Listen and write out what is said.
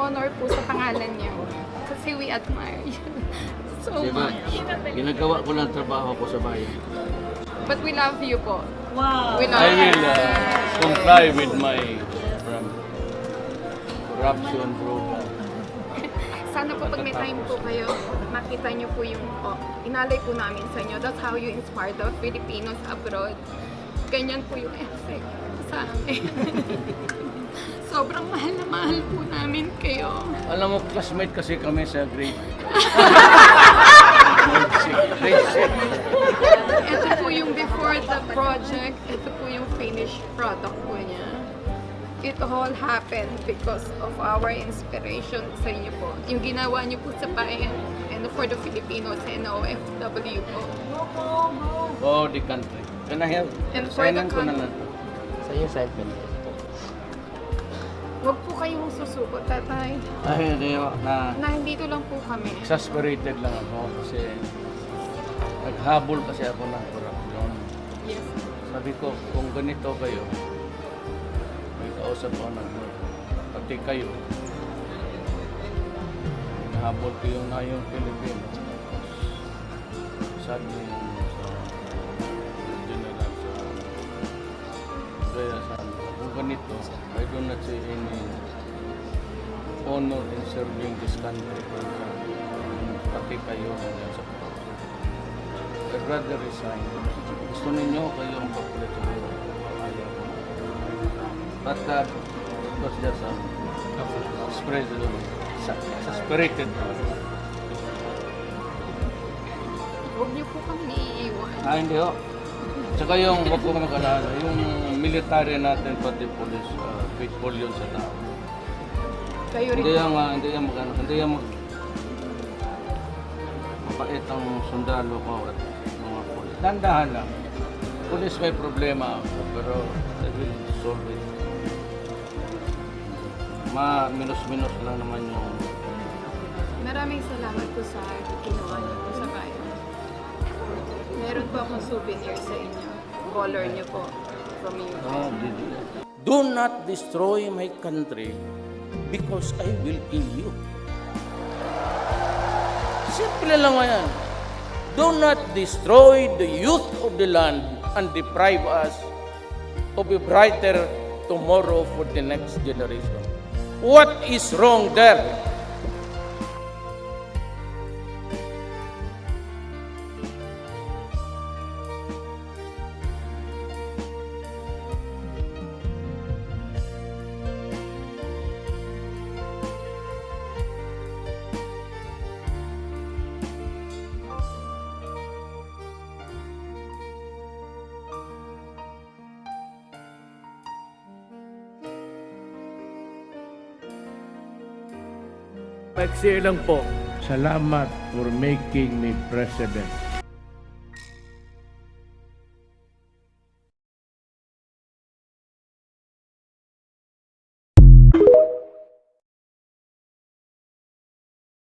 honor po sa pangalan niyo. Kasi we admire you so Diba? much. Ginagawa ko lang trabaho ko sa bayan. But we love you po. Wow. We love I you. will comply with my corruption program. Sana po pag may time po kayo, makita niyo po yung inalay po namin sa inyo. That's how you inspire the Filipinos abroad. Ganyan po yung effect sa amin. Sobrang mahal na mahal po namin kayo. Alam mo, classmate kasi kami sa grade. Ito po yung before the project. Ito po yung finished product po niya. It all happened because of our inspiration sa inyo po. Yung ginawa niyo po sa bayan and for the Filipinos and OFW po. Oh, the country. Can I have? And for the Signan ko na lang. Sa iyo, side Huwag po kayong susuko, tatay. Ay, hindi na. Nandito lang po kami. Exasperated lang ako kasi naghabol kasi ako ng corruption. Yes. Sabi ko, kung ganito kayo, may kausap ako ng pati kayo. Nahabol ko yung na yung Pilipino. Sabi yung sa general sa kaya sabi ko, kung ganito, I do not see any honor in serving this country. Pati kayo nandiyan sa corruption. I'd rather resign. Gusto ninyo kayong papalit sa buhay. Ayaw ko. But it was just exasperated. Huwag niyo po kami iiwan. Hindi ho. Tsaka yung, wag ko mag-alala, yung military natin, pati police, faithful yun sa tao. Kayo rin Hindi po. yung mapait ang sundalo ko at mga polis. Dandahan lang. Polis may problema ako, pero I will solve it. Minus-minus lang naman yung... Maraming salamat po sa ginawa niyo po sa bayan. Meron po akong souvenir sa inyo. Color niyo po from you. Do not destroy my country because I will kill you. Simple lang yan. Do not destroy the youth of the land and deprive us of a brighter tomorrow for the next generation. What is wrong there? Maiksi lang po. Salamat for making me president.